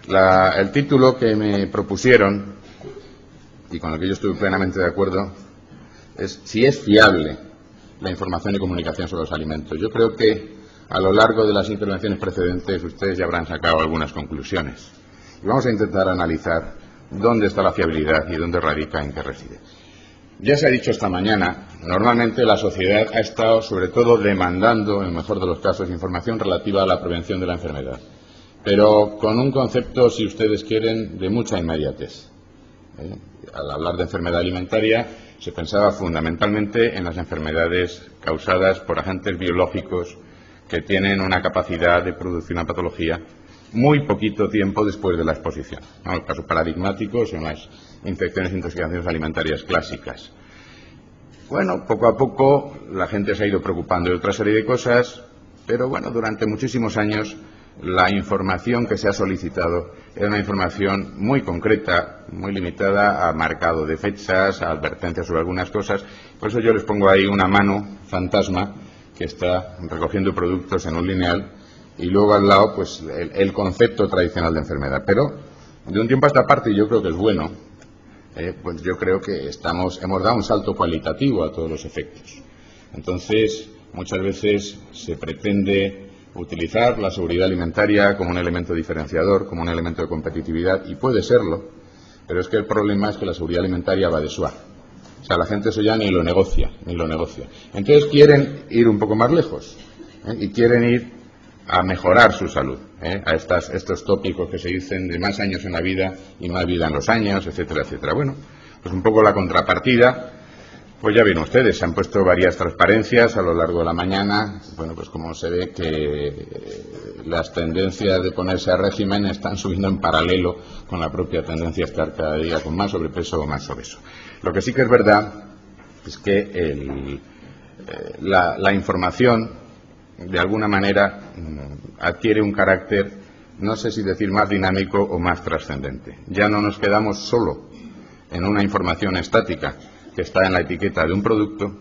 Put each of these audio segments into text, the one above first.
El título que me propusieron, y con el que yo estoy plenamente de acuerdo, es si es fiable la información y comunicación sobre los alimentos. Yo creo que a lo largo de las intervenciones precedentes ustedes ya habrán sacado algunas conclusiones. Y vamos a intentar analizar dónde está la fiabilidad y dónde radica, en qué reside. Ya se ha dicho esta mañana, normalmente la sociedad ha estado sobre todo demandando, en el mejor de los casos, información relativa a la prevención de la enfermedad, pero con un concepto, si ustedes quieren, de mucha inmediatez. Al hablar de enfermedad alimentaria se pensaba fundamentalmente en las enfermedades causadas por agentes biológicos que tienen una capacidad de producir una patología muy poquito tiempo después de la exposición. El caso paradigmático son las infecciones e intoxicaciones alimentarias clásicas. Bueno, poco a poco la gente se ha ido preocupando de otra serie de cosas, pero bueno, durante muchísimos años la información que se ha solicitado era una información muy concreta, muy limitada a marcado de fechas, a advertencias sobre algunas cosas. Por eso yo les pongo ahí una mano fantasma que está recogiendo productos en un lineal y luego al lado pues el concepto tradicional de enfermedad. Pero de un tiempo a esta parte, y yo creo que es bueno, pues yo creo que hemos dado un salto cualitativo a todos los efectos. Entonces, muchas veces se pretende utilizar la seguridad alimentaria como un elemento diferenciador, como un elemento de competitividad, y puede serlo, pero es que el problema es que la seguridad alimentaria va de suave. O sea, la gente eso ya ni lo negocia. Entonces quieren ir un poco más lejos, y quieren ir a mejorar su salud, a estos tópicos que se dicen de más años en la vida y más vida en los años, etcétera, etcétera. Bueno, pues un poco la contrapartida. Pues ya ven ustedes, se han puesto varias transparencias a lo largo de la mañana. Bueno, pues como se ve que las tendencias de ponerse a régimen están subiendo en paralelo con la propia tendencia a estar cada día con más sobrepeso o más obeso. Lo que sí que es verdad es que la información, de alguna manera, adquiere un carácter, no sé si decir más dinámico o más trascendente. Ya no nos quedamos solo en una información estática que está en la etiqueta de un producto,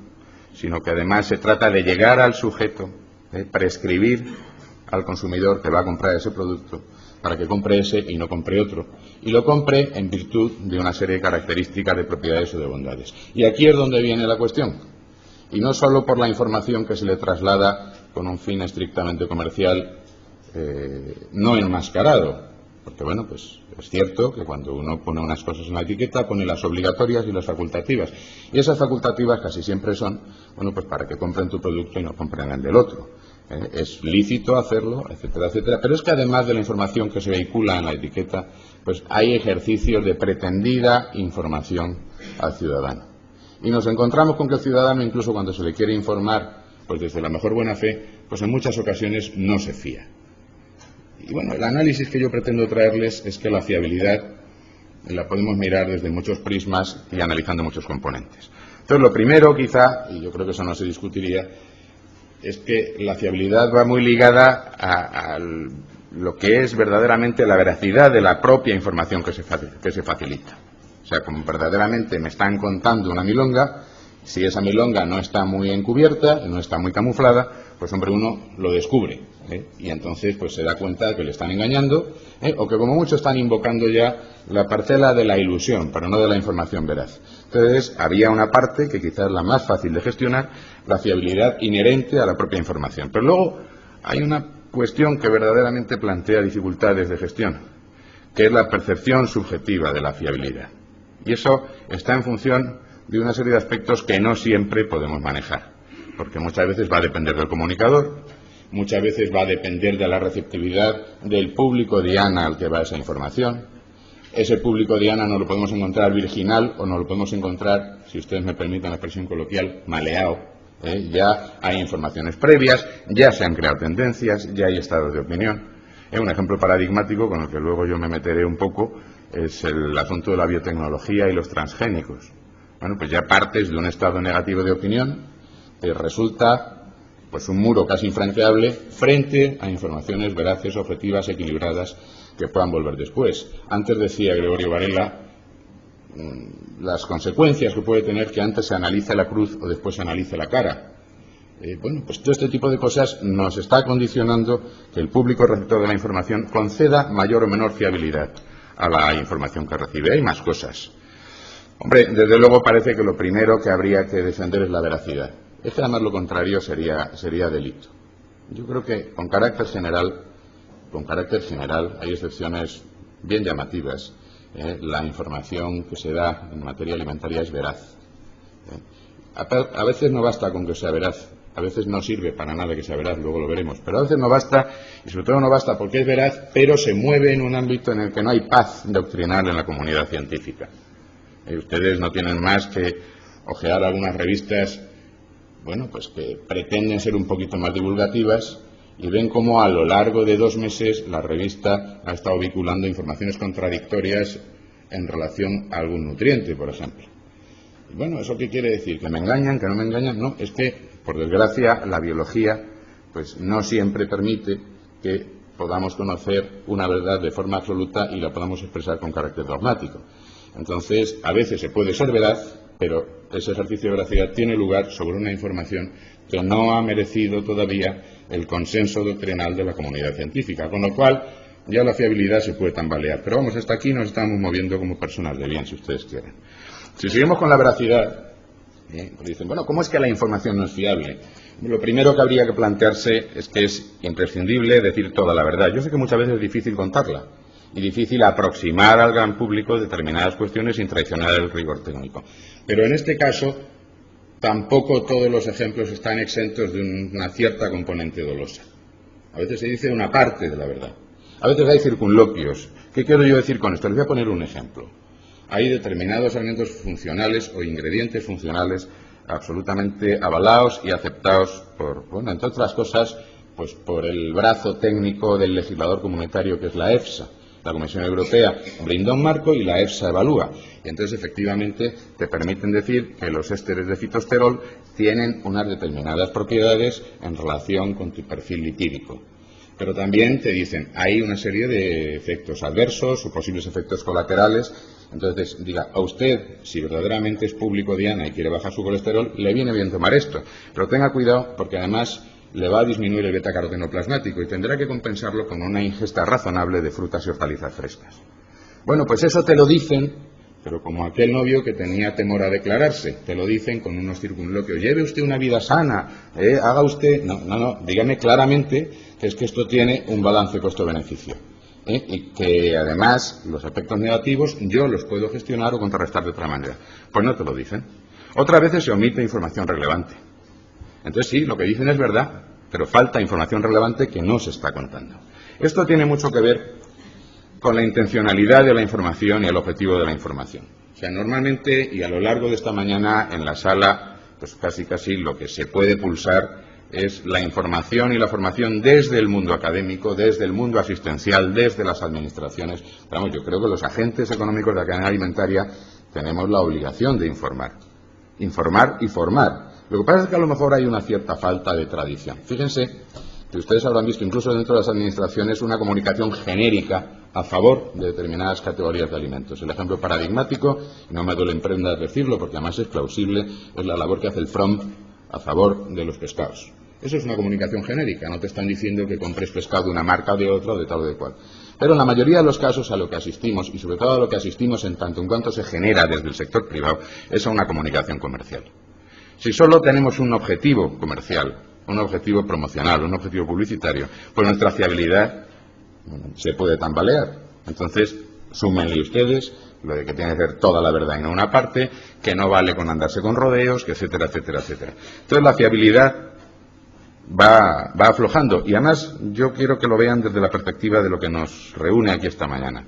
sino que además se trata de llegar al sujeto, prescribir al consumidor que va a comprar ese producto para que compre ese y no compre otro, y lo compre en virtud de una serie de características, de propiedades o de bondades. Y aquí es donde viene la cuestión, y no solo por la información que se le traslada con un fin estrictamente comercial, no enmascarado, porque bueno, pues es cierto que cuando uno pone unas cosas en la etiqueta pone las obligatorias y las facultativas, y esas facultativas casi siempre son, bueno, pues para que compren tu producto y no compren el del otro. Es lícito hacerlo, etcétera, etcétera, pero es que además de la información que se vehicula en la etiqueta, pues hay ejercicios de pretendida información al ciudadano. Y nos encontramos con que el ciudadano, incluso cuando se le quiere informar, pues desde la mejor buena fe, pues en muchas ocasiones no se fía. Y bueno, el análisis que yo pretendo traerles es que la fiabilidad la podemos mirar desde muchos prismas y analizando muchos componentes. Entonces, lo primero, quizá, y yo creo que eso no se discutiría, es que la fiabilidad va muy ligada a lo que es verdaderamente la veracidad de la propia información que se facilita. O sea, como verdaderamente me están contando una milonga, si esa milonga no está muy encubierta, no está muy camuflada, pues hombre, uno lo descubre, y entonces pues se da cuenta de que le están engañando, o que como mucho están invocando ya la parcela de la ilusión, pero no de la información veraz. Entonces había una parte que quizás es la más fácil de gestionar, la fiabilidad inherente a la propia información. Pero luego hay una cuestión que verdaderamente plantea dificultades de gestión, que es la percepción subjetiva de la fiabilidad. Y eso está en función de una serie de aspectos que no siempre podemos manejar, porque muchas veces va a depender del comunicador, muchas veces va a depender de la receptividad del público diana al que va esa información. Ese público diana no lo podemos encontrar virginal o no lo podemos encontrar, si ustedes me permiten la expresión coloquial, maleado. Ya hay informaciones previas, ya se han creado tendencias, ya hay estados de opinión. Un ejemplo paradigmático con el que luego yo me meteré un poco es el asunto de la biotecnología y los transgénicos. Bueno, pues ya partes de un estado negativo de opinión, resulta pues un muro casi infranqueable frente a informaciones veraces, objetivas, equilibradas que puedan volver después. Antes decía Gregorio Varela las consecuencias que puede tener que antes se analice la cruz o después se analice la cara. Bueno, pues todo este tipo de cosas nos está condicionando que el público receptor de la información conceda mayor o menor fiabilidad a la información que recibe. Hay más cosas. Hombre, desde luego parece que lo primero que habría que defender es la veracidad. Es que además lo contrario sería delito. Yo creo que con carácter general, hay excepciones bien llamativas. La información que se da en materia alimentaria es veraz. A veces no basta con que sea veraz. A veces no sirve para nada que sea veraz, luego lo veremos. Pero a veces no basta, y sobre todo no basta porque es veraz, pero se mueve en un ámbito en el que no hay paz doctrinal en la comunidad científica. Ustedes no tienen más que ojear algunas revistas, bueno, pues que pretenden ser un poquito más divulgativas y ven cómo a lo largo de 2 meses la revista ha estado vinculando informaciones contradictorias en relación a algún nutriente, por ejemplo. Y bueno, ¿eso qué quiere decir? ¿Que me engañan? ¿Que no me engañan? No, es que, por desgracia, la biología pues no siempre permite que podamos conocer una verdad de forma absoluta y la podamos expresar con carácter dogmático. Entonces, a veces se puede ser veraz, pero ese ejercicio de veracidad tiene lugar sobre una información que no ha merecido todavía el consenso doctrinal de la comunidad científica, con lo cual ya la fiabilidad se puede tambalear. Pero vamos, hasta aquí nos estamos moviendo como personas de bien, si ustedes quieren. Si seguimos con la veracidad, pues dicen, bueno, ¿cómo es que la información no es fiable? Lo primero que habría que plantearse es que es imprescindible decir toda la verdad. Yo sé que muchas veces es difícil contarla y difícil aproximar al gran público determinadas cuestiones sin traicionar el rigor técnico. Pero en este caso, tampoco todos los ejemplos están exentos de una cierta componente dolosa. A veces se dice una parte de la verdad. A veces hay circunloquios. ¿Qué quiero yo decir con esto? Les voy a poner un ejemplo. Hay determinados alimentos funcionales o ingredientes funcionales absolutamente avalados y aceptados por, bueno, entre otras cosas, pues por el brazo técnico del legislador comunitario que es la EFSA. La Comisión Europea brinda un marco y la EFSA evalúa. Y entonces, efectivamente, te permiten decir que los ésteres de fitosterol tienen unas determinadas propiedades en relación con tu perfil lipídico. Pero también te dicen, hay una serie de efectos adversos o posibles efectos colaterales. Entonces, diga, a usted, si verdaderamente es público diana y quiere bajar su colesterol, le viene bien tomar esto. Pero tenga cuidado porque además le va a disminuir el betacaroteno plasmático y tendrá que compensarlo con una ingesta razonable de frutas y hortalizas frescas. Bueno, pues eso te lo dicen, pero como aquel novio que tenía temor a declararse, te lo dicen con unos circunloquios. Lleve usted una vida sana, haga usted... No, dígame claramente que es que esto tiene un balance costo-beneficio. Y que además los efectos negativos yo los puedo gestionar o contrarrestar de otra manera. Pues no te lo dicen. Otras veces se omite información relevante. Entonces sí, lo que dicen es verdad, pero falta información relevante que no se está contando. Esto tiene mucho que ver con la intencionalidad de la información y el objetivo de la información. O sea, normalmente y a lo largo de esta mañana en la sala, pues casi lo que se puede pulsar es la información y la formación desde el mundo académico, desde el mundo asistencial, desde las administraciones. Vamos, yo creo que los agentes económicos de la cadena alimentaria tenemos la obligación de informar y formar. Lo que pasa es que a lo mejor hay una cierta falta de tradición. Fíjense que ustedes habrán visto incluso dentro de las administraciones una comunicación genérica a favor de determinadas categorías de alimentos. El ejemplo paradigmático, y no me duele en prendas decirlo porque además es plausible, es la labor que hace el FROM a favor de los pescados. Eso es una comunicación genérica, no te están diciendo que compres pescado de una marca o de otra o de tal o de cual. Pero en la mayoría de los casos a lo que asistimos, y sobre todo a lo que asistimos en tanto en cuanto se genera desde el sector privado, es a una comunicación comercial. Si solo tenemos un objetivo comercial, un objetivo promocional, un objetivo publicitario, pues nuestra fiabilidad se puede tambalear. Entonces, súmenle ustedes lo de que tiene que ser toda la verdad y no una parte, que no vale con andarse con rodeos, que etcétera, etcétera, etcétera. Entonces, la fiabilidad va aflojando. Y además, yo quiero que lo vean desde la perspectiva de lo que nos reúne aquí esta mañana.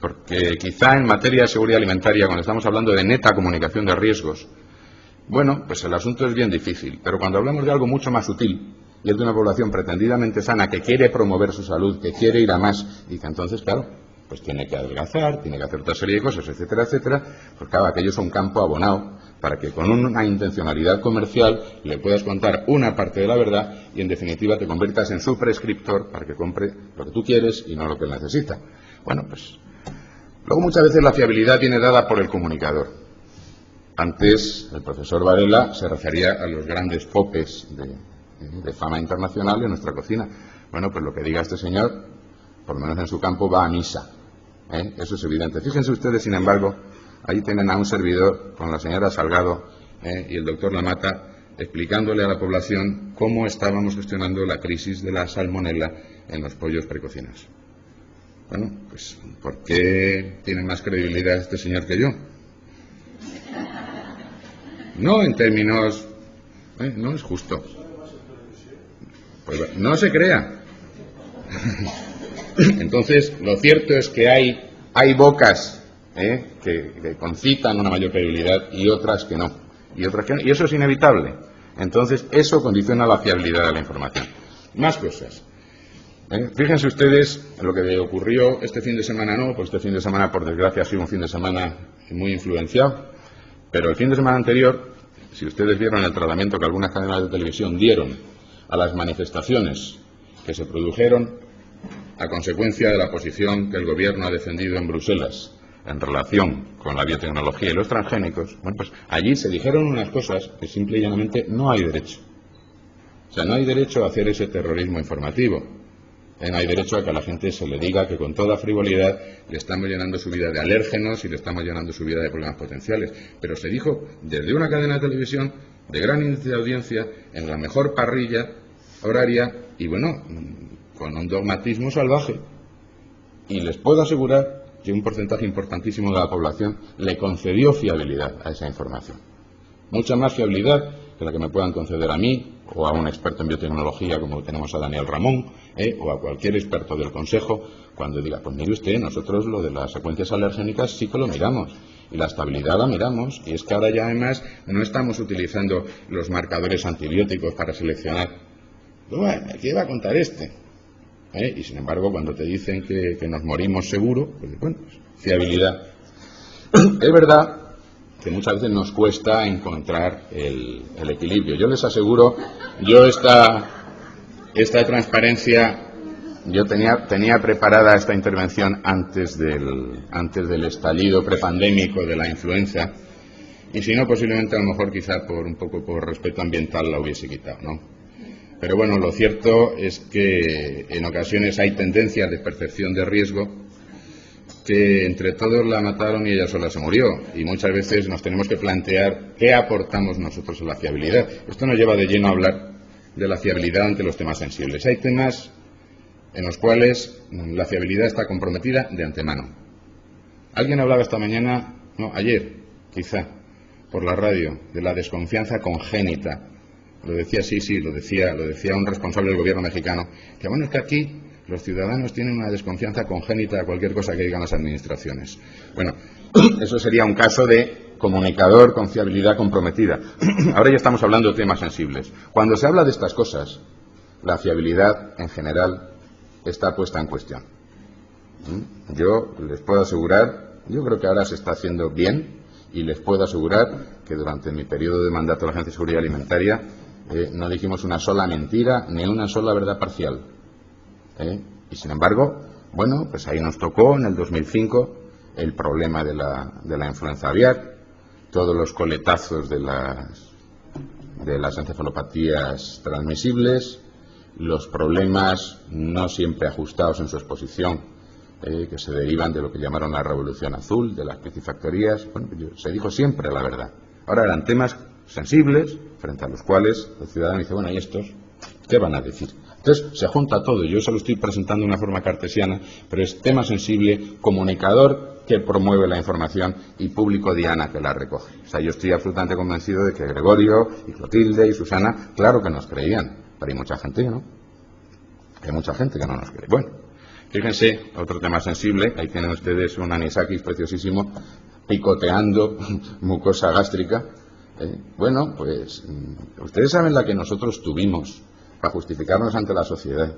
Porque quizá en materia de seguridad alimentaria, cuando estamos hablando de neta comunicación de riesgos, bueno, pues el asunto es bien difícil, pero cuando hablamos de algo mucho más sutil, y es de una población pretendidamente sana que quiere promover su salud, que quiere ir a más, y que entonces, claro, pues tiene que adelgazar, tiene que hacer otra serie de cosas, etcétera, etcétera, pues claro, aquello es un campo abonado para que con una intencionalidad comercial le puedas contar una parte de la verdad y en definitiva te conviertas en su prescriptor para que compre lo que tú quieres y no lo que él necesita. Bueno, pues luego muchas veces la fiabilidad viene dada por el comunicador. Antes, el profesor Varela se refería a los grandes popes de fama internacional en nuestra cocina. Bueno, pues lo que diga este señor, por lo menos en su campo, va a misa. Eso es evidente. Fíjense ustedes, sin embargo, ahí tienen a un servidor con la señora Salgado y el doctor Lamata explicándole a la población cómo estábamos gestionando la crisis de la salmonela en los pollos precocinados. Bueno, pues ¿por qué tiene más credibilidad este señor que yo? No en términos... no es justo. Pues no se crea. Entonces, lo cierto es que hay bocas que concitan una mayor credibilidad y otras que no. Y eso es inevitable. Entonces, eso condiciona la fiabilidad de la información. Más cosas. Fíjense ustedes lo que ocurrió este fin de semana, no, pues este fin de semana, por desgracia, ha sido un fin de semana muy influenciado, pero el fin de semana anterior, si ustedes vieron el tratamiento que algunas cadenas de televisión dieron a las manifestaciones que se produjeron a consecuencia de la posición que el Gobierno ha defendido en Bruselas en relación con la biotecnología y los transgénicos, bueno, pues allí se dijeron unas cosas que simple y llanamente no hay derecho. O sea, no hay derecho a hacer ese terrorismo informativo. No hay derecho a que a la gente se le diga que con toda frivolidad le estamos llenando su vida de alérgenos y le estamos llenando su vida de problemas potenciales. Pero se dijo desde una cadena de televisión de gran índice de audiencia, en la mejor parrilla horaria y, bueno, con un dogmatismo salvaje. Y les puedo asegurar que un porcentaje importantísimo de la población le concedió fiabilidad a esa información. Mucha más fiabilidad que la que me puedan conceder a mí o a un experto en biotecnología como tenemos a Daniel Ramón, o a cualquier experto del Consejo, cuando diga, pues mire usted, nosotros lo de las secuencias alergénicas sí que lo miramos, y la estabilidad la miramos, y es que ahora ya además no estamos utilizando los marcadores antibióticos para seleccionar. Bueno, ¿qué va a contar este? Y sin embargo, cuando te dicen que nos morimos seguro, pues bueno, fiabilidad. Es verdad que muchas veces nos cuesta encontrar el equilibrio. Yo les aseguro, esta transparencia, yo tenía preparada esta intervención antes del estallido prepandémico de la influenza, y si no, posiblemente a lo mejor quizá un poco por respeto ambiental la hubiese quitado, ¿no? Pero bueno, lo cierto es que en ocasiones hay tendencias de percepción de riesgo que entre todos la mataron y ella sola se murió. Y muchas veces nos tenemos que plantear qué aportamos nosotros a la fiabilidad. Esto nos lleva de lleno a hablar de la fiabilidad ante los temas sensibles. Hay temas en los cuales la fiabilidad está comprometida de antemano. Alguien hablaba esta mañana, no, ayer, quizá, por la radio, de la desconfianza congénita. Lo decía, lo decía un responsable del gobierno mexicano, que bueno, es que aquí los ciudadanos tienen una desconfianza congénita a cualquier cosa que digan las administraciones. Bueno, eso sería un caso de comunicador con fiabilidad comprometida. Ahora ya estamos hablando de temas sensibles. Cuando se habla de estas cosas, la fiabilidad en general está puesta en cuestión. Yo les puedo asegurar, yo creo que ahora se está haciendo bien, y les puedo asegurar que durante mi periodo de mandato de la Agencia de Seguridad Alimentaria no dijimos una sola mentira ni una sola verdad parcial. Y sin embargo, bueno, pues ahí nos tocó en el 2005 el problema de la influenza aviar, todos los coletazos de las encefalopatías transmisibles, los problemas no siempre ajustados en su exposición, que se derivan de lo que llamaron la revolución azul, de las piscifactorías. Bueno, se dijo siempre la verdad. Ahora eran temas sensibles, frente a los cuales el ciudadano dice, bueno, ¿y estos qué van a decir? Entonces se junta todo. Yo se lo estoy presentando de una forma cartesiana, pero es tema sensible, comunicador que promueve la información y público diana que la recoge. O sea, yo estoy absolutamente convencido de que Gregorio y Clotilde y Susana, claro que nos creían, pero hay mucha gente que no. Hay mucha gente que no nos cree. Bueno, fíjense, otro tema sensible, ahí tienen ustedes un anisakis preciosísimo, picoteando mucosa gástrica. Bueno, pues ustedes saben la que nosotros tuvimos para justificarnos ante la sociedad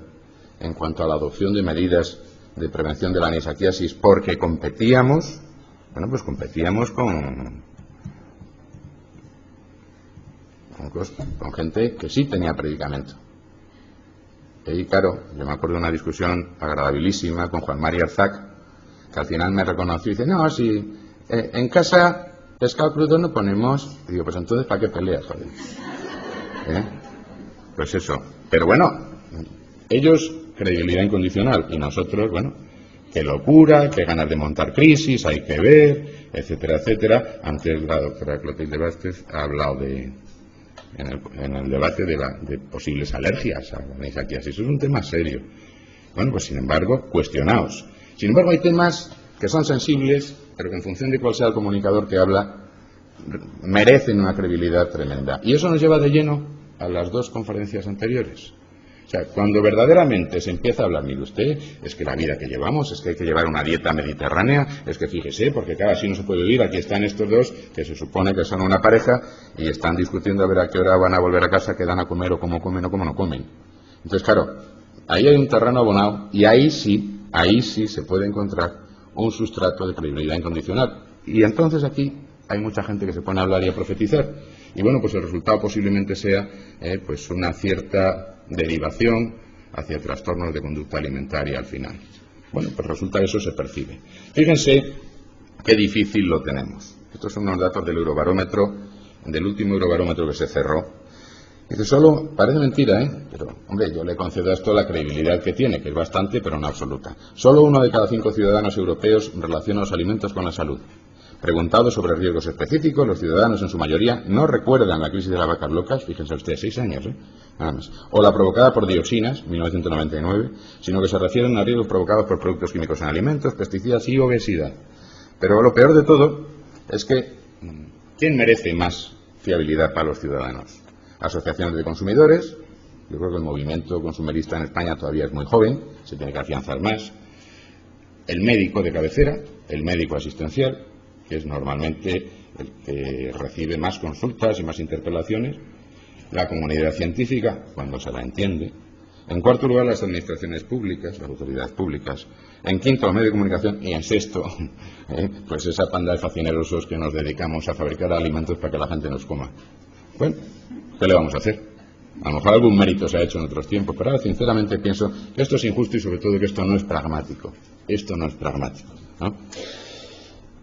en cuanto a la adopción de medidas de prevención de la anisakiasis, porque competíamos, bueno, pues competíamos con gente que sí tenía predicamento. Y claro, yo me acuerdo de una discusión agradabilísima con Juan María Arzac, que al final me reconoció y dice, no, si en casa pescado crudo no ponemos. Y digo, pues entonces, ¿para qué peleas, joder? pues eso. Pero bueno, ellos credibilidad incondicional y nosotros, bueno, qué locura, qué ganas de montar crisis, hay que ver, etcétera, etcétera. Antes la doctora Clotilde Vázquez ha hablado en el debate de posibles alergias a la anisakíasis. Eso es un tema serio. Bueno, pues sin embargo, cuestionaos. Sin embargo, hay temas que son sensibles, pero que en función de cuál sea el comunicador que habla, merecen una credibilidad tremenda. Y eso nos lleva de lleno a las dos conferencias anteriores. O sea, cuando verdaderamente se empieza a hablar, mire usted, es que la vida que llevamos, es que hay que llevar una dieta mediterránea, es que fíjese, porque claro, así no se puede vivir, aquí están estos dos, que se supone que son una pareja, y están discutiendo a ver a qué hora van a volver a casa, qué dan a comer, o cómo comen, o cómo no comen. Entonces, claro, ahí hay un terreno abonado, y ahí sí se puede encontrar un sustrato de credibilidad incondicional. Y entonces aquí hay mucha gente que se pone a hablar y a profetizar. Y bueno, pues el resultado posiblemente sea pues una cierta derivación hacia trastornos de conducta alimentaria al final. Bueno, pues resulta que eso se percibe. Fíjense qué difícil lo tenemos. Estos son unos datos del Eurobarómetro, del último Eurobarómetro que se cerró. Dice, solo, parece mentira, pero, hombre, yo le concedo a esto la credibilidad que tiene, que es bastante, pero no absoluta. Solo 1 de cada 5 ciudadanos europeos relaciona los alimentos con la salud. Preguntados sobre riesgos específicos, los ciudadanos en su mayoría no recuerdan la crisis de las vacas locas, fíjense ustedes, 6 años, nada más, o la provocada por dioxinas, 1999, sino que se refieren a riesgos provocados por productos químicos en alimentos, pesticidas y obesidad. Pero lo peor de todo es que, ¿quién merece más fiabilidad para los ciudadanos? Asociaciones de consumidores, yo creo que el movimiento consumerista en España todavía es muy joven, se tiene que afianzar más, el médico de cabecera, el médico asistencial, que es normalmente el que recibe más consultas y más interpelaciones, la comunidad científica, cuando se la entiende, en cuarto lugar las administraciones públicas, las autoridades públicas, en quinto los medios de comunicación y en sexto pues esa panda de facinerosos que nos dedicamos a fabricar alimentos para que la gente nos coma. Bueno, ¿qué le vamos a hacer? A lo mejor algún mérito se ha hecho en otros tiempos, pero ahora sinceramente pienso que esto es injusto y sobre todo que esto no es pragmático. Esto no es pragmático, ¿no?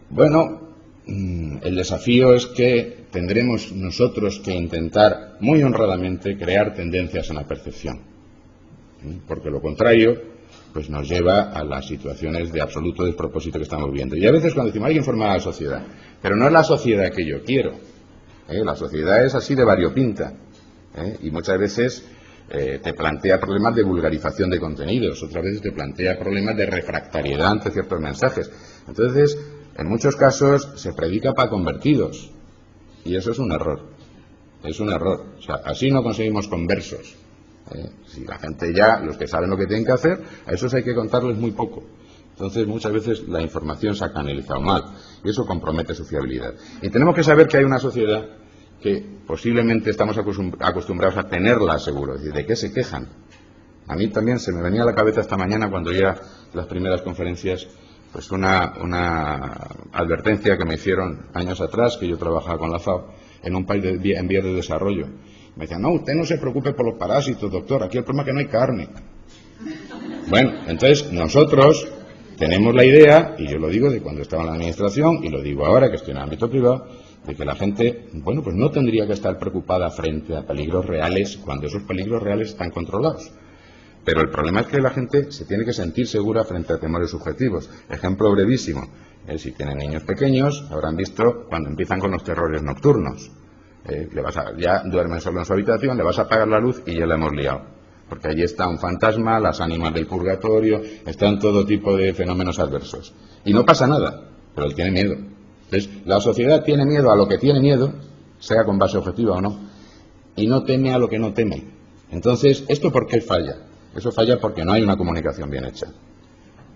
Bueno, el desafío es que tendremos nosotros que intentar muy honradamente crear tendencias en la percepción, porque lo contrario pues nos lleva a las situaciones de absoluto despropósito que estamos viendo. Y a veces cuando decimos hay que informar a la sociedad, pero no es la sociedad que yo quiero, la sociedad es así de variopinta, y muchas veces te plantea problemas de vulgarización de contenidos, otras veces te plantea problemas de refractariedad ante ciertos mensajes. Entonces, en muchos casos se predica para convertidos y eso es un error. Es un error. O sea, así no conseguimos conversos. Si la gente ya, los que saben lo que tienen que hacer, a esos hay que contarles muy poco. Entonces, muchas veces la información se ha canalizado mal y eso compromete su fiabilidad. Y tenemos que saber que hay una sociedad que posiblemente estamos acostumbrados a tenerla seguro. Es decir, ¿de qué se quejan? A mí también se me venía a la cabeza esta mañana cuando ya las primeras conferencias pues una advertencia que me hicieron años atrás, que yo trabajaba con la FAO, en un país en vías de desarrollo. Me decían, no, usted no se preocupe por los parásitos, doctor, aquí el problema es que no hay carne. Bueno, entonces nosotros tenemos la idea, y yo lo digo de cuando estaba en la administración, y lo digo ahora que estoy en el ámbito privado, de que la gente, bueno, pues no tendría que estar preocupada frente a peligros reales cuando esos peligros reales están controlados. Pero el problema es que la gente se tiene que sentir segura frente a temores subjetivos. Ejemplo brevísimo. Si tienen niños pequeños, habrán visto cuando empiezan con los terrores nocturnos. Ya duermen solo en su habitación, le vas a apagar la luz y ya la hemos liado. Porque allí está un fantasma, las ánimas del purgatorio, están todo tipo de fenómenos adversos. Y no pasa nada, pero él tiene miedo. Entonces, la sociedad tiene miedo a lo que tiene miedo, sea con base objetiva o no, y no teme a lo que no teme. Entonces, ¿esto por qué falla? Eso falla porque no hay una comunicación bien hecha.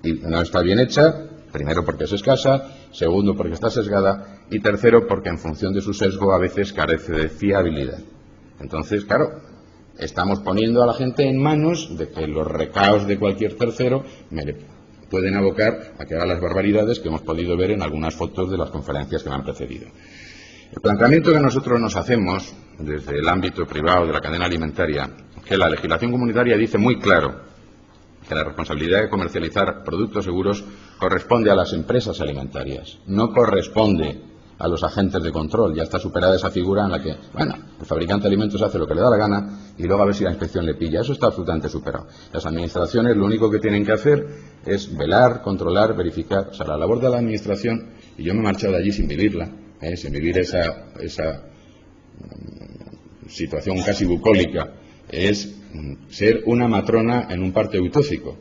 Y no está bien hecha, primero porque es escasa, segundo porque está sesgada y tercero porque en función de su sesgo a veces carece de fiabilidad. Entonces, claro, estamos poniendo a la gente en manos de que los recaos de cualquier tercero me pueden abocar a que haga las barbaridades que hemos podido ver en algunas fotos de las conferencias que me han precedido. El planteamiento que nosotros nos hacemos desde el ámbito privado de la cadena alimentaria, que la legislación comunitaria dice muy claro que la responsabilidad de comercializar productos seguros corresponde a las empresas alimentarias, no corresponde a los agentes de control. Ya está superada esa figura en la que, bueno, el fabricante de alimentos hace lo que le da la gana y luego a ver si la inspección le pilla. Eso está absolutamente superado. Las administraciones lo único que tienen que hacer es velar, controlar, verificar. O sea, la labor de la administración, y yo me he marchado de allí sin vivirla, sin vivir esa situación casi bucólica, es ser una matrona en un parto eutóxico.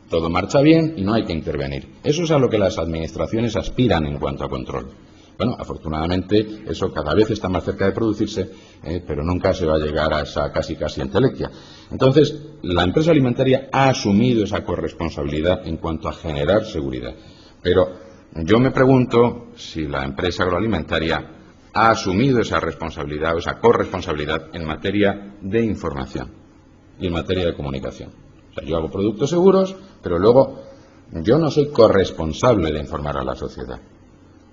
Todo marcha bien y no hay que intervenir. Eso es a lo que las administraciones aspiran en cuanto a control. Bueno, afortunadamente eso cada vez está más cerca de producirse, pero nunca se va a llegar a esa casi entelequia. Entonces, la empresa alimentaria ha asumido esa corresponsabilidad en cuanto a generar seguridad. Pero yo me pregunto si la empresa agroalimentaria ha asumido esa responsabilidad o esa corresponsabilidad en materia de información y en materia de comunicación. O sea, yo hago productos seguros, pero luego yo no soy corresponsable de informar a la sociedad.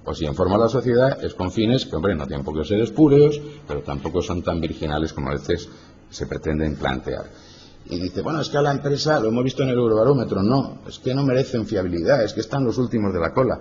O si informo a la sociedad es con fines que, hombre, no tienen por qué ser espurios, pero tampoco son tan virginales como a veces se pretenden plantear. Y dice, bueno, es que a la empresa, lo hemos visto en el Eurobarómetro, no, es que no merecen fiabilidad, es que están los últimos de la cola.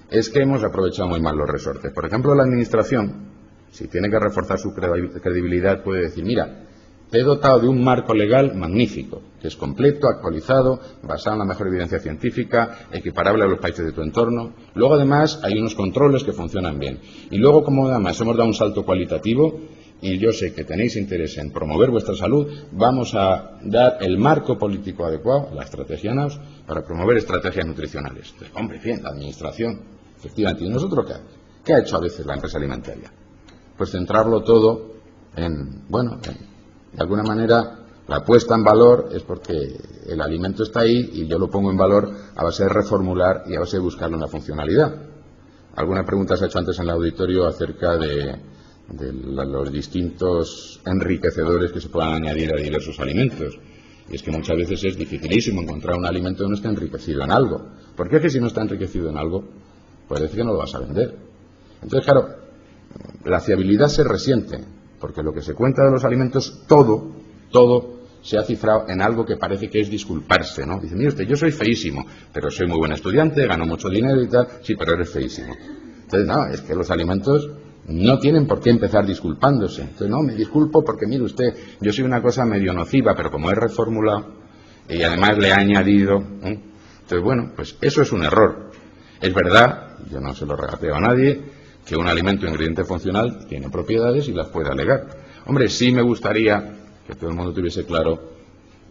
Es que hemos aprovechado muy mal los resortes. Por ejemplo, la administración, si tiene que reforzar su credibilidad, puede decir, mira, te he dotado de un marco legal magnífico, que es completo, actualizado, basado en la mejor evidencia científica, equiparable a los países de tu entorno. Luego, además, hay unos controles que funcionan bien. Y luego, como además hemos dado un salto cualitativo, y yo sé que tenéis interés en promover vuestra salud, vamos a dar el marco político adecuado, la estrategia NAUS, para promover estrategias nutricionales. Entonces, hombre, bien, la administración, efectivamente. ¿Y nosotros qué? ¿Qué ha hecho a veces la empresa alimentaria? Pues centrarlo todo en, bueno, de alguna manera, la puesta en valor es porque el alimento está ahí y yo lo pongo en valor a base de reformular y a base de buscarle una funcionalidad. Alguna pregunta se ha hecho antes en el auditorio acerca de los distintos enriquecedores que se puedan añadir a diversos alimentos. Y es que muchas veces es dificilísimo encontrar un alimento que no esté enriquecido en algo. ¿Por qué es que si no está enriquecido en algo, pues decir que no lo vas a vender? Entonces, claro, la fiabilidad se resiente, porque lo que se cuenta de los alimentos, todo se ha cifrado en algo que parece que es disculparse, ¿no? Dice, mire usted, yo soy feísimo, pero soy muy buen estudiante, gano mucho dinero y tal, sí, pero eres feísimo. Entonces, no, es que los alimentos no tienen por qué empezar disculpándose. Entonces, no, me disculpo porque, mire usted, yo soy una cosa medio nociva, pero como he reformulado y además le he añadido, entonces, bueno, pues eso es un error. Es verdad, yo no se lo regateo a nadie, que un alimento ingrediente funcional tiene propiedades y las puede alegar. Hombre, sí me gustaría que todo el mundo tuviese claro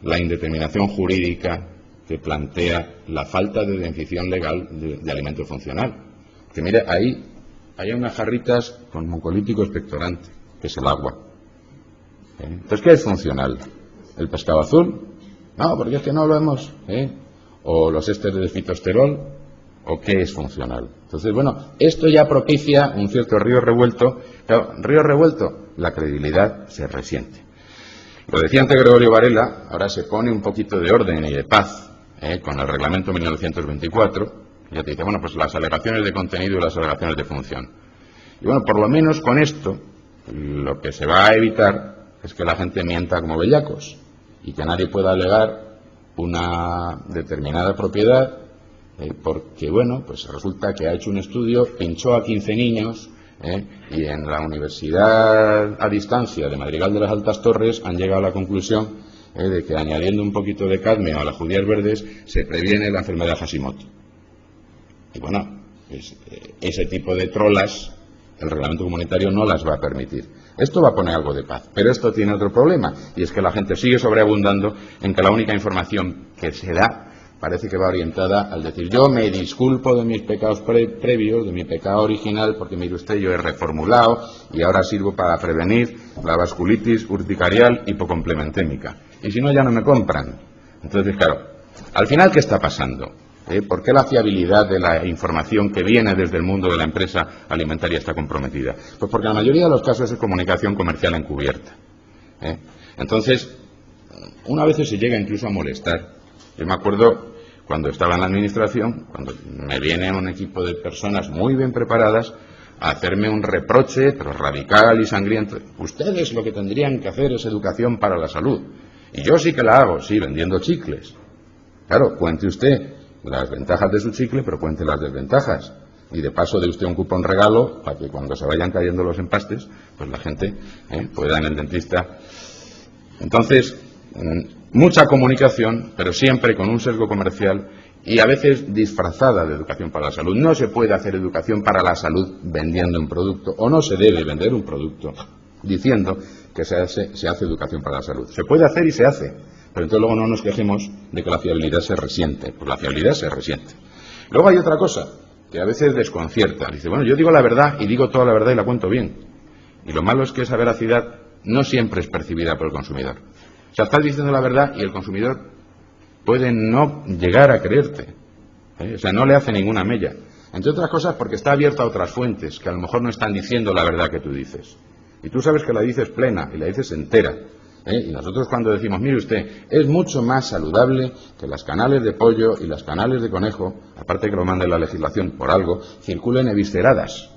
la indeterminación jurídica que plantea la falta de definición legal de alimento funcional. Que mire, ahí hay unas jarritas con mucolítico expectorante, que es el agua. Entonces, ¿qué es funcional? ¿El pescado azul? No, porque es que no lo hemos. ¿O los ésteres de fitosterol? ¿O qué es funcional? Entonces, bueno, esto ya propicia un cierto río revuelto. Claro, río revuelto, la credibilidad se resiente. Lo decía antes Gregorio Varela, ahora se pone un poquito de orden y de paz con el reglamento 1924. Ya te dice, bueno, pues las alegaciones de contenido y las alegaciones de función. Y bueno, por lo menos con esto, lo que se va a evitar es que la gente mienta como bellacos y que nadie pueda alegar una determinada propiedad porque, bueno, pues resulta que ha hecho un estudio, pinchó a 15 niños y en la Universidad a Distancia de Madrigal de las Altas Torres han llegado a la conclusión de que añadiendo un poquito de cadmio a las judías verdes se previene la enfermedad Hashimoto. Y bueno, pues, ese tipo de trolas el reglamento comunitario no las va a permitir. Esto va a poner algo de paz, pero esto tiene otro problema, y es que la gente sigue sobreabundando en que la única información que se da parece que va orientada al decir, yo me disculpo de mis pecados previos, de mi pecado original, porque mire usted, yo he reformulado y ahora sirvo para prevenir la vasculitis urticarial hipocomplementémica. Y si no, ya no me compran. Entonces, claro, al final, ¿qué está pasando? ¿Por qué la fiabilidad de la información que viene desde el mundo de la empresa alimentaria está comprometida? Pues porque en la mayoría de los casos es comunicación comercial encubierta. Entonces, una vez se llega incluso a molestar. Yo me acuerdo cuando estaba en la administración, cuando me viene un equipo de personas muy bien preparadas a hacerme un reproche, pero radical y sangriento. Ustedes lo que tendrían que hacer es educación para la salud. Y yo sí que la hago, sí, vendiendo chicles. Claro, cuente usted las ventajas de su chicle, pero cuente las desventajas. Y de paso de usted un cupón regalo para que cuando se vayan cayendo los empastes, pues la gente pueda ir al dentista. Entonces, mucha comunicación, pero siempre con un sesgo comercial y a veces disfrazada de educación para la salud. No se puede hacer educación para la salud vendiendo un producto, o no se debe vender un producto diciendo que se hace educación para la salud. Se puede hacer y se hace, pero entonces luego no nos quejemos de que la fiabilidad se resiente, pues la fiabilidad se resiente. Luego hay otra cosa que a veces desconcierta. Dice, bueno, yo digo la verdad y digo toda la verdad y la cuento bien. Y lo malo es que esa veracidad no siempre es percibida por el consumidor. O sea, estás diciendo la verdad y el consumidor puede no llegar a creerte. O sea, no le hace ninguna mella. Entre otras cosas porque está abierto a otras fuentes que a lo mejor no están diciendo la verdad que tú dices. Y tú sabes que la dices plena y la dices entera. Y nosotros cuando decimos, mire usted, es mucho más saludable que las canales de pollo y las canales de conejo, aparte que lo mande la legislación por algo, circulen evisceradas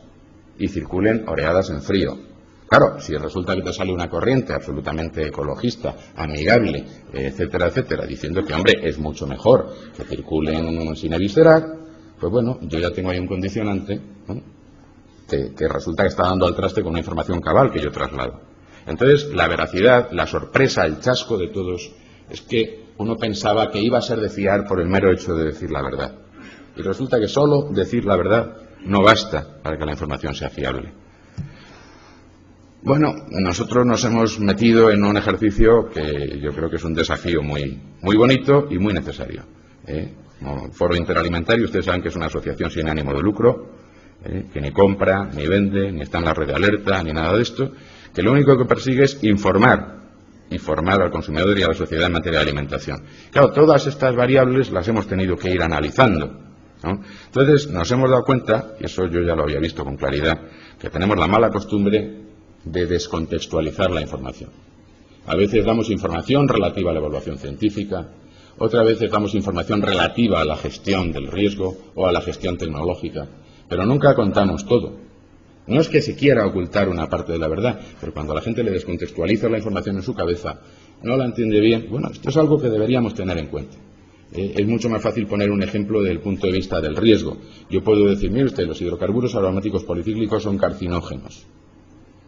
y circulen oreadas en frío. Claro, si resulta que te sale una corriente absolutamente ecologista, amigable, etcétera, etcétera, diciendo que, hombre, es mucho mejor que circulen sin eviscerar, pues bueno, yo ya tengo ahí un condicionante, ¿no?, que resulta que está dando al traste con una información cabal que yo traslado. Entonces, la veracidad, la sorpresa, el chasco de todos es que uno pensaba que iba a ser de fiar por el mero hecho de decir la verdad. Y resulta que solo decir la verdad no basta para que la información sea fiable. Bueno, nosotros nos hemos metido en un ejercicio que yo creo que es un desafío muy bonito y muy necesario. Como Foro Interalimentario, ustedes saben que es una asociación sin ánimo de lucro, que ni compra, ni vende, ni está en la red de alerta, ni nada de esto, que lo único que persigue es informar al consumidor y a la sociedad en materia de alimentación. Claro, todas estas variables las hemos tenido que ir analizando, ¿no? Entonces nos hemos dado cuenta, y eso yo ya lo había visto con claridad, que tenemos la mala costumbre de descontextualizar la información. A veces damos información relativa a la evaluación científica, otras veces damos información relativa a la gestión del riesgo o a la gestión tecnológica, pero nunca contamos todo. No es que se quiera ocultar una parte de la verdad, pero cuando a la gente le descontextualiza la información en su cabeza, no la entiende bien. Bueno, esto es algo que deberíamos tener en cuenta. Es mucho más fácil poner un ejemplo desde el punto de vista del riesgo. Yo puedo decir, mire usted, los hidrocarburos aromáticos policíclicos son carcinógenos.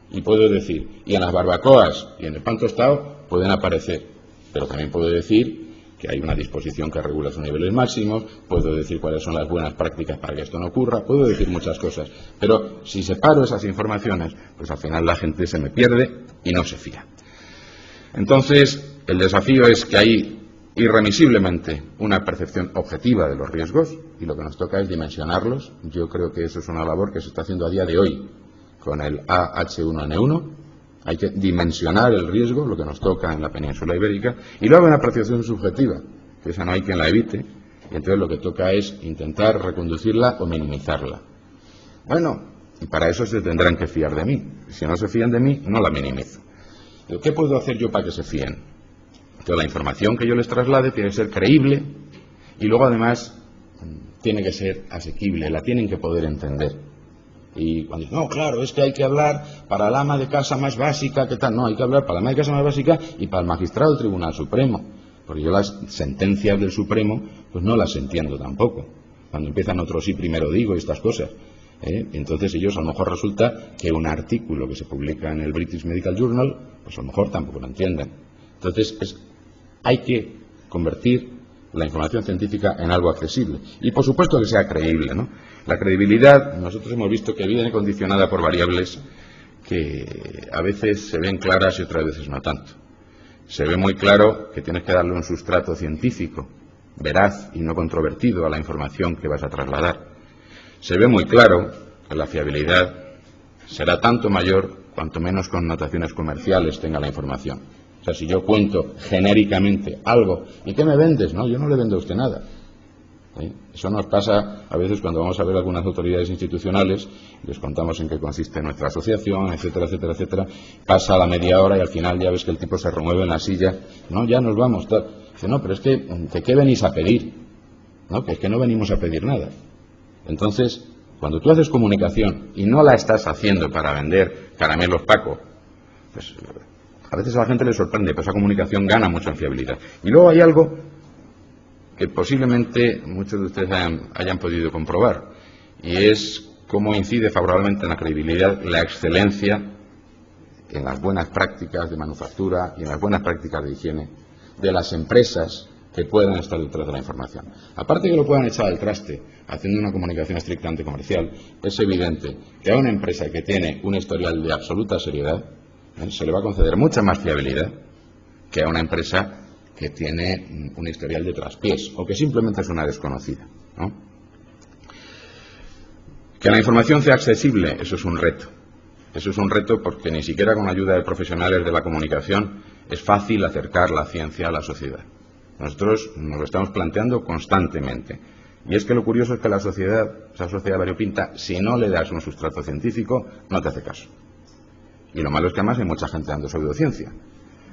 Y puedo decir, y en las barbacoas y en el pan tostado pueden aparecer. Pero también puedo decir que hay una disposición que regula sus niveles máximos, puedo decir cuáles son las buenas prácticas para que esto no ocurra, puedo decir muchas cosas. Pero si separo esas informaciones, pues al final la gente se me pierde y no se fía. Entonces, el desafío es que hay irremisiblemente una percepción objetiva de los riesgos y lo que nos toca es dimensionarlos. Yo creo que eso es una labor que se está haciendo a día de hoy con el AH1N1. Hay que dimensionar el riesgo, lo que nos toca en la península ibérica, y luego hay una apreciación subjetiva, que esa no hay quien la evite, y entonces lo que toca es intentar reconducirla o minimizarla. Bueno, y para eso se tendrán que fiar de mí. Si no se fían de mí, no la minimizo. ¿Qué puedo hacer yo para que se fíen? Entonces la información que yo les traslade tiene que ser creíble y luego además tiene que ser asequible, la tienen que poder entender. Y cuando dicen, no, claro, es que hay que hablar para la ama de casa más básica, ¿qué tal? No, hay que hablar para la ama de casa más básica y para el magistrado del Tribunal Supremo. Porque yo las sentencias del Supremo, pues no las entiendo tampoco. Cuando empiezan otros sí, primero digo estas cosas. Entonces ellos a lo mejor resulta que un artículo que se publica en el British Medical Journal, pues a lo mejor tampoco lo entienden. Entonces hay que convertir la información científica en algo accesible. Y por supuesto que sea creíble, ¿no? La credibilidad, nosotros hemos visto que viene condicionada por variables que a veces se ven claras y otras veces no tanto. Se ve muy claro que tienes que darle un sustrato científico, veraz y no controvertido a la información que vas a trasladar. Se ve muy claro que la fiabilidad será tanto mayor cuanto menos connotaciones comerciales tenga la información. O sea, si yo cuento genéricamente algo, ¿y qué me vendes? No, yo no le vendo a usted nada. Eso nos pasa a veces cuando vamos a ver algunas autoridades institucionales, les contamos en qué consiste nuestra asociación, etcétera, etcétera, etcétera. Pasa la media hora y al final ya ves que el tipo se remueve en la silla. No, ya nos vamos. Tal. Dice, no, pero es que, ¿de qué venís a pedir? No, que es que no venimos a pedir nada. Entonces, cuando tú haces comunicación y no la estás haciendo para vender caramelos Paco, pues a veces a la gente le sorprende, pero esa comunicación gana mucho en fiabilidad. Y luego hay algo que posiblemente muchos de ustedes hayan podido comprobar, y es cómo incide favorablemente en la credibilidad la excelencia en las buenas prácticas de manufactura y en las buenas prácticas de higiene de las empresas que puedan estar detrás de la información. Aparte que lo puedan echar al traste haciendo una comunicación estrictamente comercial, es evidente que a una empresa que tiene un historial de absoluta seriedad se le va a conceder mucha más fiabilidad que a una empresa que tiene un historial de traspiés o que simplemente es una desconocida, ¿no? Que la información sea accesible, eso es un reto. Eso es un reto porque ni siquiera con la ayuda de profesionales de la comunicación es fácil acercar la ciencia a la sociedad. Nosotros nos lo estamos planteando constantemente. Y es que lo curioso es que la sociedad, esa sociedad variopinta, si no le das un sustrato científico, no te hace caso. Y lo malo es que además hay mucha gente dando pseudociencia.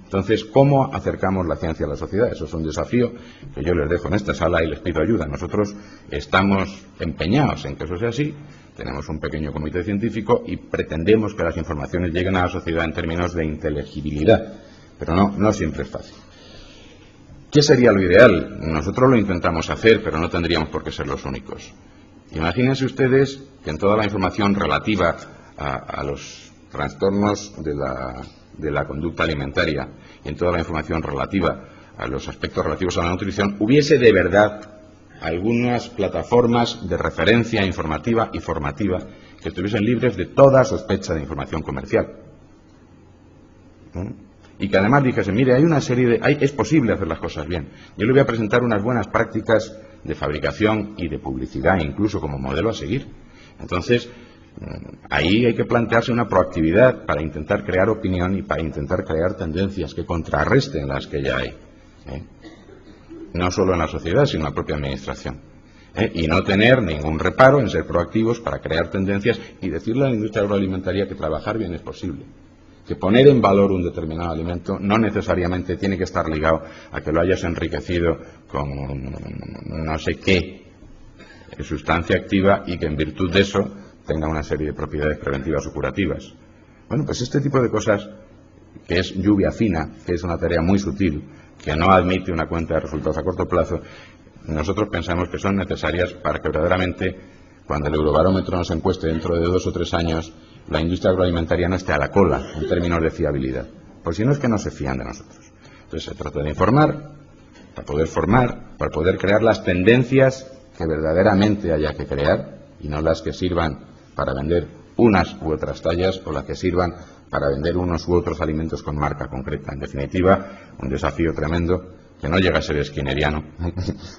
Entonces, ¿cómo acercamos la ciencia a la sociedad? Eso es un desafío que yo les dejo en esta sala y les pido ayuda. Nosotros estamos empeñados en que eso sea así. Tenemos un pequeño comité científico y pretendemos que las informaciones lleguen a la sociedad en términos de inteligibilidad. Pero no siempre es fácil. ¿Qué sería lo ideal? Nosotros lo intentamos hacer, pero no tendríamos por qué ser los únicos. Imagínense ustedes que en toda la información relativa a los trastornos de la conducta alimentaria y en toda la información relativa a los aspectos relativos a la nutrición, hubiese de verdad algunas plataformas de referencia informativa y formativa que estuviesen libres de toda sospecha de información comercial. Y que además dijese, mire, hay una serie de... es posible hacer las cosas bien. Yo le voy a presentar unas buenas prácticas de fabricación y de publicidad, incluso como modelo a seguir. Entonces, ahí hay que plantearse una proactividad para intentar crear opinión y para intentar crear tendencias que contrarresten las que ya hay. No solo en la sociedad, sino en la propia administración. Y no tener ningún reparo en ser proactivos para crear tendencias y decirle a la industria agroalimentaria que trabajar bien es posible. Que poner en valor un determinado alimento no necesariamente tiene que estar ligado a que lo hayas enriquecido con no sé qué sustancia activa y que en virtud de eso tenga una serie de propiedades preventivas o curativas. Bueno, pues este tipo de cosas, que es lluvia fina, que es una tarea muy sutil, que no admite una cuenta de resultados a corto plazo, nosotros pensamos que son necesarias para que verdaderamente, cuando el Eurobarómetro nos encueste dentro de 2 o 3 años, la industria agroalimentaria no esté a la cola en términos de fiabilidad. Por si no es que no se fían de nosotros. Entonces se trata de informar, para poder formar, para poder crear las tendencias que verdaderamente haya que crear y no las que sirvan para vender unas u otras tallas o las que sirvan para vender unos u otros alimentos con marca concreta. En definitiva, un desafío tremendo que no llega a ser skinneriano,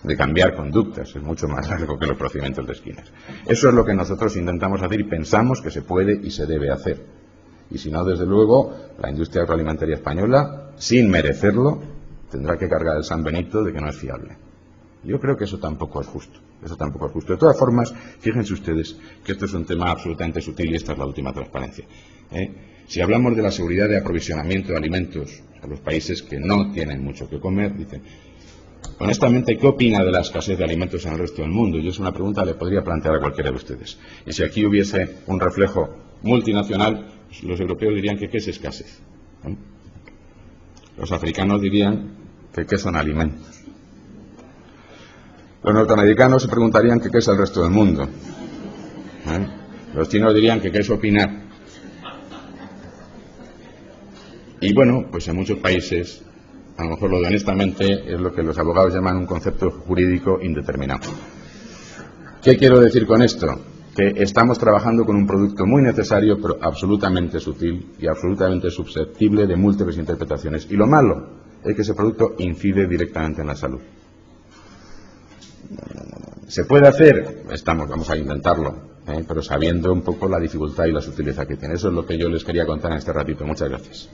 de cambiar conductas, es mucho más largo que los procedimientos de Skinner. Eso es lo que nosotros intentamos hacer y pensamos que se puede y se debe hacer. Y si no, desde luego, la industria agroalimentaria española, sin merecerlo, tendrá que cargar el San Benito de que no es fiable. Yo creo que eso tampoco es justo. Eso tampoco es justo. De todas formas, fíjense ustedes que esto es un tema absolutamente sutil y esta es la última transparencia. Si hablamos de la seguridad de aprovisionamiento de alimentos a los países que no tienen mucho que comer, dicen, honestamente, ¿qué opina de la escasez de alimentos en el resto del mundo? Yo es una pregunta que le podría plantear a cualquiera de ustedes. Y si aquí hubiese un reflejo multinacional, los europeos dirían que ¿qué es escasez? Los africanos dirían que ¿qué son alimentos? Los norteamericanos se preguntarían que ¿qué es el resto del mundo? Los chinos dirían que ¿qué es opinar? Y bueno, pues en muchos países, a lo mejor lo de honestamente es lo que los abogados llaman un concepto jurídico indeterminado. ¿Qué quiero decir con esto? Que estamos trabajando con un producto muy necesario, pero absolutamente sutil y absolutamente susceptible de múltiples interpretaciones. Y lo malo es que ese producto incide directamente en la salud. ¿Se puede hacer? Vamos a intentarlo, pero sabiendo un poco la dificultad y la sutileza que tiene. Eso es lo que yo les quería contar en este ratito. Muchas gracias.